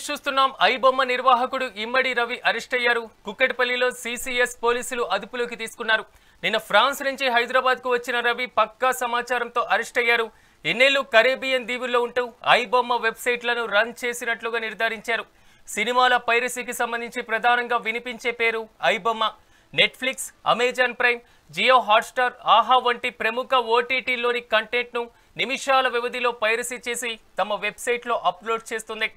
News చూస్తున్నాం. ఐబొమ్మ నిర్వాహకుడు ఇమ్మడి Ravi arrest అయ్యారు. కుక్కటిపల్లిలో సిసిఎస్ పోలీసులు అదుపులోకి తీసుకున్నారు. నిన్న ఫ్రాన్స్ నుంచి హైదరాబాద్ కు వచ్చిన రవి పక్కా సమాచారంతో అరెస్ట్ అయ్యారు. ఎన్నేళ్లు కరేబియన్ దీవుల్లో ఉంటూ ఐబొమ్మ వెబ్సైట్లను రన్ చేసినట్లుగా నిర్ధారించారు. సినిమాల పైరసీకి సంబంధించి ప్రధానంగా వినిపించే పేరు iBomma. Netflix, Amazon Prime, Jio Hotstar, Aha వంటి ప్రముఖ ఓటీటీలోని కంటెంట్ను నిమిషాల వ్యవధిలో పైరసీ చేసి తమ వెబ్సైట్లో అప్లోడ్ చేస్తుంది.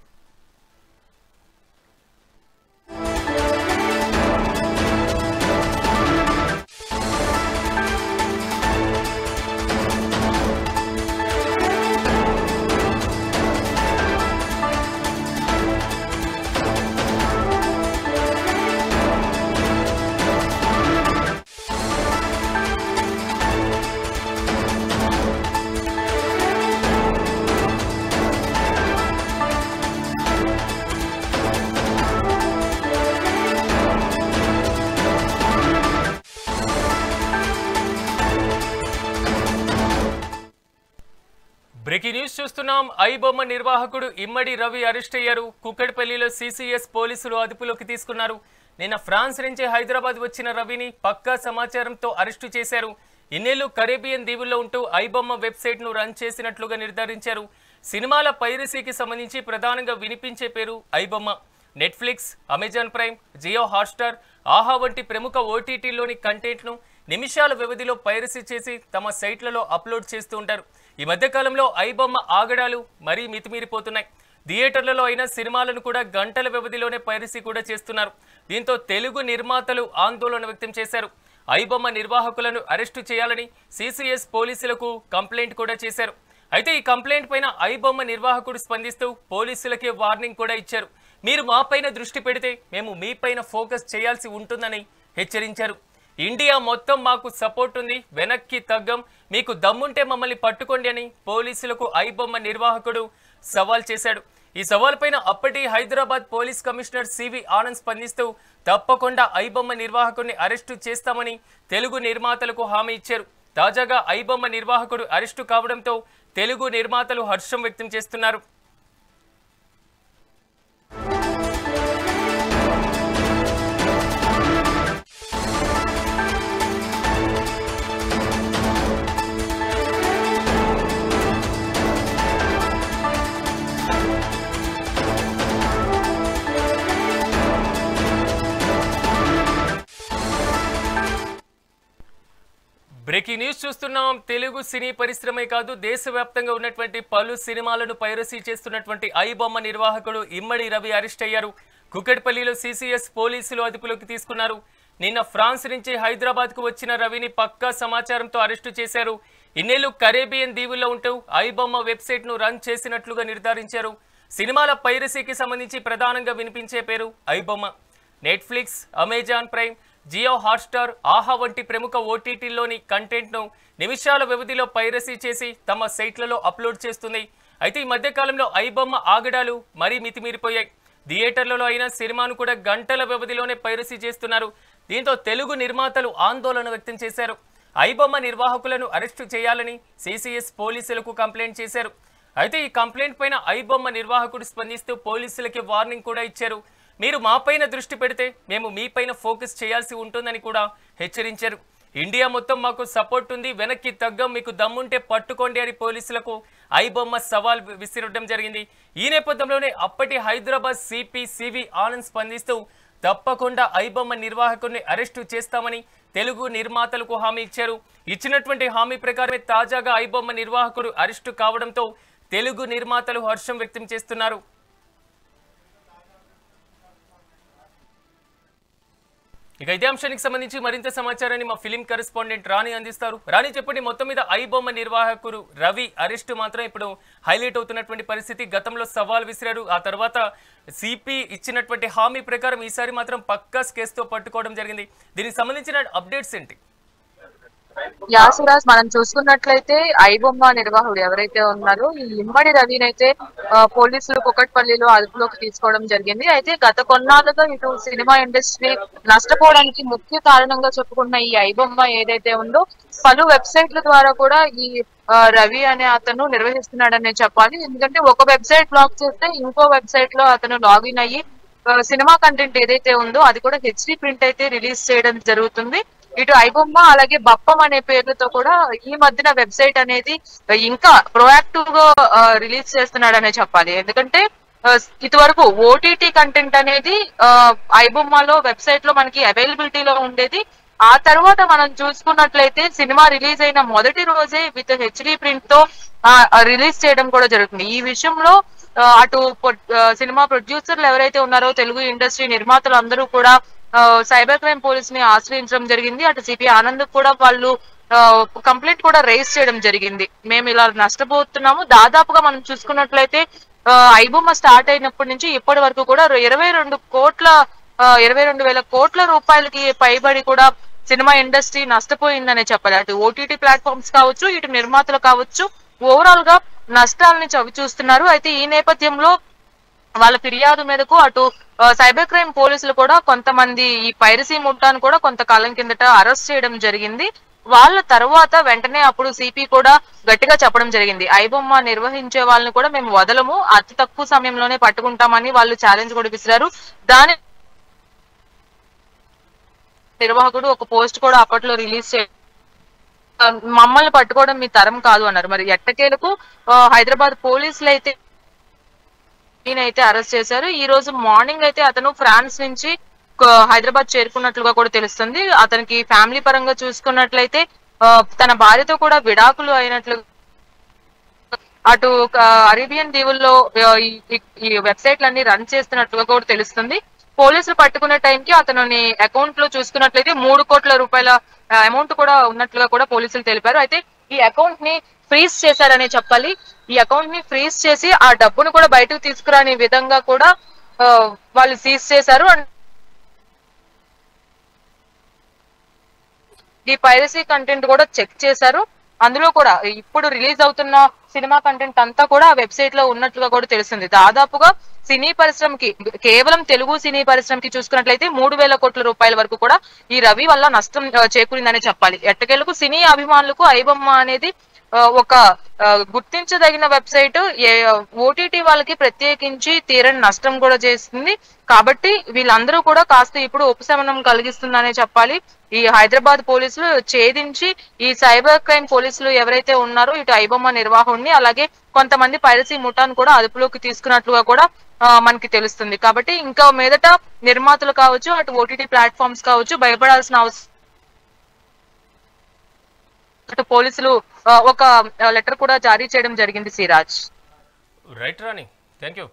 బ్రేకింగ్ న్యూస్ చూస్తున్నాం. ఐబొమ్మ నిర్వాహకుడు ఇమ్మడి రవి అరెస్ట్ అయ్యారు. కుక్కటిపల్లిలో సిసిఎస్ పోలీసులు అదుపులోకి తీసుకున్నారు. నిన్న ఫ్రాన్స్ నుంచి హైదరాబాద్ వచ్చిన రవిని పక్కా సమాచారంతో అరెస్టు చేశారు. ఇన్నేళ్లు కరేబియన్ దీవుల్లో ఉంటూ ఐబొమ్మ వెబ్సైట్ను రన్ చేసినట్లుగా నిర్ధారించారు. సినిమాల పైరసీకి సంబంధించి ప్రధానంగా వినిపించే పేరు iBomma. Netflix, Amazon Prime, Jio Hotstar, Aha వంటి ప్రముఖ ఓటీటీలోని కంటెంట్ను నిమిషాల వ్యవధిలో పైరసీ చేసి తమ సైట్లలో అప్లోడ్ చేస్తూ ఉంటారు. ఈ మధ్యకాలంలో ఐబొమ్మ ఆగడాలు మరీ మితిమీరిపోతున్నాయి. థియేటర్లలో అయినా సినిమాలను కూడా గంటల వ్యవధిలోనే పైరసీ కూడా చేస్తున్నారు. దీంతో తెలుగు నిర్మాతలు ఆందోళన వ్యక్తం చేశారు. ఐబొమ్మ నిర్వాహకులను అరెస్టు చేయాలని సిసిఎస్ పోలీసులకు కంప్లైంట్ కూడా చేశారు. అయితే ఈ కంప్లైంట్ పైన ఐబొమ్మ నిర్వాహకుడు స్పందిస్తూ పోలీసులకే వార్నింగ్ కూడా ఇచ్చారు. మీరు మాపైన దృష్టి పెడితే మేము మీపైన ఫోకస్ చేయాల్సి ఉంటుందని హెచ్చరించారు. ఇండియా మొత్తం మాకు సపోర్ట్ ఉంది, వెనక్కి తగ్గం, మీకు దమ్ముంటే మమ్మల్ని పట్టుకోండి అని పోలీసులకు ఐబొమ్మ నిర్వాహకుడు సవాల్ చేశాడు. ఈ సవాల్ పైన అప్పటి హైదరాబాద్ పోలీస్ కమిషనర్ సివి ఆనంద్ స్పందిస్తూ తప్పకుండా ఐబొమ్మ నిర్వాహకుడిని అరెస్టు చేస్తామని తెలుగు నిర్మాతలకు హామీ ఇచ్చారు. తాజాగా ఐబొమ్మ నిర్వాహకుడు అరెస్టు కావడంతో తెలుగు నిర్మాతలు హర్షం వ్యక్తం చేస్తున్నారు. బ్రేకింగ్ న్యూస్ చూస్తున్నాం. తెలుగు సినీ పరిశ్రమే కాదు, దేశవ్యాప్తంగా ఉన్నటువంటి పలు సినిమాలను పైరసీ చేస్తున్నటువంటి ఐబొమ్మ నిర్వాహకుడు ఇమ్మడి రవి అరెస్ట్ అయ్యారు. కుక్కటిపల్లిలో సిసిఎస్ పోలీసులు అదుపులోకి తీసుకున్నారు. నిన్న ఫ్రాన్స్ నుంచి హైదరాబాద్ కు వచ్చిన రవిని పక్కా సమాచారంతో అరెస్టు చేశారు. ఇన్నేళ్లు కరేబియన్ దీవుల్లో ఉంటూ ఐబొమ్మ వెబ్సైట్ ను రన్ చేసినట్లుగా నిర్ధారించారు. సినిమాల పైరసీకి సంబంధించి ప్రధానంగా వినిపించే పేరు iBomma. Netflix, Amazon Prime, Jio Hotstar, Aha వంటి ప్రముఖ ఓటీటీలోని కంటెంట్ను నిమిషాల వ్యవధిలో పైరసీ చేసి తమ సైట్లలో అప్లోడ్ చేస్తుంది. అయితే ఈ మధ్యకాలంలో ఐబొమ్మ ఆగడాలు మరీ మితిమీరిపోయాయి. థియేటర్లలో అయినా సినిమాను కూడా గంటల వ్యవధిలోనే పైరసీ చేస్తున్నారు. దీంతో తెలుగు నిర్మాతలు ఆందోళన వ్యక్తం చేశారు. ఐబొమ్మ నిర్వాహకులను అరెస్టు చేయాలని సిసిఎస్ పోలీసులకు కంప్లైంట్ చేశారు. అయితే ఈ కంప్లైంట్ పైన ఐబొమ్మ నిర్వాహకుడు స్పందిస్తూ పోలీసులకి వార్నింగ్ కూడా ఇచ్చారు. మీరు మాపైన దృష్టి పెడితే మేము మీపైన ఫోకస్ చేయాల్సి ఉంటుందని కూడా హెచ్చరించారు. ఇండియా మొత్తం మాకు సపోర్ట్ ఉంది, వెనక్కి తగ్గం, మీకు దమ్ముంటే పట్టుకోండి అని పోలీసులకు ఐబొమ్మ సవాల్ విసిరడం జరిగింది. ఈ నేపథ్యంలోనే అప్పటి హైదరాబాద్ సిపి సివి ఆనంద్ స్పందిస్తూ తప్పకుండా ఐబొమ్మ నిర్వాహకుడిని అరెస్టు చేస్తామని తెలుగు నిర్మాతలకు హామీ ఇచ్చారు. ఇచ్చినటువంటి హామీ ప్రకారమే తాజాగా ఐబొమ్మ నిర్వాహకుడు అరెస్టు కావడంతో తెలుగు నిర్మాతలు హర్షం వ్యక్తం చేస్తున్నారు. ఇక ఇదే అంశానికి సంబంధించి మరింత సమాచారాన్ని మా ఫిలిం కరెస్పాండెంట్ రాణి అందిస్తారు. రాణి, చెప్పండి, మొత్తం మీద ఐబొమ్మ నిర్వాహకుడు రవి అరెస్టు మాత్రం ఇప్పుడు హైలైట్ అవుతున్నటువంటి పరిస్థితి. గతంలో సవాల్ విసిరారు, ఆ తర్వాత సిపి ఇచ్చినటువంటి హామీ ప్రకారం ఈసారి మాత్రం పక్కా కేసుతో పట్టుకోవడం జరిగింది. దీనికి సంబంధించిన అప్డేట్స్ ఏంటి? యాసిరాజ్ మనం చూసుకున్నట్లయితే ఐబొమ్మ నిర్వాహకుడు ఎవరైతే ఉన్నారో ఈ ఇమ్మడి రవినైతే పోలీసులు కుకట్పల్లిలో అదుపులోకి తీసుకోవడం జరిగింది. అయితే గత కొన్నాళ్ళుగా ఇటు సినిమా ఇండస్ట్రీ నష్టపోవడానికి ముఖ్య కారణంగా చెప్పుకున్న ఈ ఐబొమ్మ ఏదైతే ఉందో పలు వెబ్సైట్ల ద్వారా కూడా ఈ రవి అనే అతను నిర్వహిస్తున్నాడనే చెప్పాలి. ఎందుకంటే ఒక వెబ్సైట్ బ్లాక్ చేస్తే ఇంకో వెబ్సైట్ లో అతను లాగిన్ అయ్యి సినిమా కంటెంట్ ఏదైతే ఉందో అది కూడా హెచ్డి ప్రింట్ అయితే రిలీజ్ చేయడం జరుగుతుంది. ఇటు ఐబొమ్మ అలాగే బప్పం అనే పేర్లతో కూడా ఈ మధ్యన వెబ్సైట్ అనేది ఇంకా ప్రొయాక్టివ్ గా రిలీజ్ చేస్తున్నాడనే చెప్పాలి. ఎందుకంటే ఇదివరకు ఓటీటీ కంటెంట్ అనేది ఐబొమ్మలో వెబ్సైట్ లో మనకి అవైలబిలిటీలో ఉండేది. ఆ తర్వాత మనం చూసుకున్నట్లయితే సినిమా రిలీజ్ అయిన మొదటి రోజే విత్ హెచ్డి ప్రింట్ తో రిలీజ్ చేయడం కూడా జరుగుతుంది. ఈ విషయంలో అటు సినిమా ప్రొడ్యూసర్లు ఎవరైతే ఉన్నారో తెలుగు ఇండస్ట్రీ నిర్మాతలు అందరూ కూడా సైబర్ క్రైమ్ పోలీస్ ని ఆశ్రయించడం జరిగింది. అటు సిపి ఆనంద్ కూడా వాళ్ళు కంప్లైంట్ కూడా రైజ్ చేయడం జరిగింది. మేము ఇలా నష్టపోతున్నాము. దాదాపుగా మనం చూసుకున్నట్లయితే ఐబొమ్మ స్టార్ట్ అయినప్పటి నుంచి ఇప్పటి వరకు కూడా 22,000 కోట్ల రూపాయలకి పైబడి కూడా సినిమా ఇండస్ట్రీ నష్టపోయిందనే చెప్పాలి. అటు ఓటీటీ ప్లాట్ఫామ్స్ కావచ్చు, ఇటు నిర్మాతలు కావచ్చు, ఓవరాల్ గా నష్టాలని చవి చూస్తున్నారు. అయితే ఈ నేపథ్యంలో వాళ్ళ ఫిర్యాదు మీదకు అటు సైబర్ క్రైమ్ పోలీసులు కూడా కొంతమంది ఈ పైరసీ ముఠాను కూడా కొంతకాలం కిందట అరెస్ట్ చేయడం జరిగింది. వాళ్ళ తర్వాత వెంటనే అప్పుడు సిపి కూడా గట్టిగా చెప్పడం జరిగింది. ఐబొమ్మ నిర్వహించే వాళ్ళని కూడా మేము వదలము, అతి తక్కువ సమయంలోనే పట్టుకుంటామని వాళ్ళు ఛాలెంజ్ కూడా విసిరారు. దాని నిర్వాహకుడు ఒక పోస్ట్ కూడా అప్పట్లో రిలీజ్ చే మమ్మల్ని పట్టుకోవడం మీ తరం కాదు అన్నారు. మరి ఎట్టకేలకు హైదరాబాద్ పోలీసులు అయితే ఈయనైతే అరెస్ట్ చేశారు. ఈ రోజు మార్నింగ్ అయితే అతను ఫ్రాన్స్ నుంచి హైదరాబాద్ చేరుకున్నట్లుగా కూడా తెలుస్తుంది. అతనికి ఫ్యామిలీ పరంగా చూసుకున్నట్లయితే తన భార్యతో కూడా విడాకులు అయినట్లు, అటు అరేబియన్ దీవుల్లో ఈ వెబ్సైట్లన్నీ రన్ చేస్తున్నట్లుగా కూడా తెలుస్తుంది. పోలీసులు పట్టుకునే టైంకి అతని అకౌంట్ లో చూసుకున్నట్లయితే 3 కోట్ల రూపాయల అమౌంట్ కూడా ఉన్నట్లుగా కూడా పోలీసులు తెలిపారు. అయితే ఈ అకౌంట్ ని ఫ్రీజ్ చేశారనే చెప్పాలి. ఈ అకౌంట్ ని ఫ్రీజ్ చేసి ఆ డబ్బును కూడా బయటకు తీసుకురాని విధంగా కూడా వాళ్ళు సీజ్ చేశారు. అండ్ ఈ పైరసీ కంటెంట్ కూడా చెక్ చేశారు. అందులో కూడా ఇప్పుడు రిలీజ్ అవుతున్న సినిమా కంటెంట్ అంతా కూడా ఆ వెబ్సైట్ లో ఉన్నట్లుగా కూడా తెలుస్తుంది. దాదాపుగా సినీ పరిశ్రమకి, కేవలం తెలుగు సినీ పరిశ్రమకి చూసుకున్నట్లయితే 3,000 కోట్ల రూపాయల వరకు కూడా ఈ రవి వల్ల నష్టం చేకూరిందని చెప్పాలి. ఎట్టకేలకు సినీ అభిమానులకు ఐబొమ్మ అనేది ఒక గుర్తించదగిన వెబ్సైట్. ఓటీటీ వాళ్ళకి ప్రత్యేకించి తీరని నష్టం కూడా చేస్తుంది. కాబట్టి వీళ్ళందరూ కూడా కాస్త ఇప్పుడు ఉపశమనం కలిగిస్తుందనే చెప్పాలి. ఈ హైదరాబాద్ పోలీసులు ఛేదించి ఈ సైబర్ క్రైమ్ పోలీసులు ఎవరైతే ఉన్నారో ఇటు ఐబొమ్మ నిర్వాహకుడిని అలాగే కొంతమంది పైరసీ ముఠాను కూడా అదుపులోకి తీసుకున్నట్లుగా కూడా మనకి తెలుస్తుంది. కాబట్టి ఇంకా మీదట నిర్మాతలు కావచ్చు, అటు ఓటీటీ ప్లాట్ఫామ్స్ కావచ్చు భయపడాల్సిన అవసరం. అటు పోలీసులు ఒక లెటర్ కూడా జారీ చేయడం జరిగింది. Siraj. Right Rani, thank you.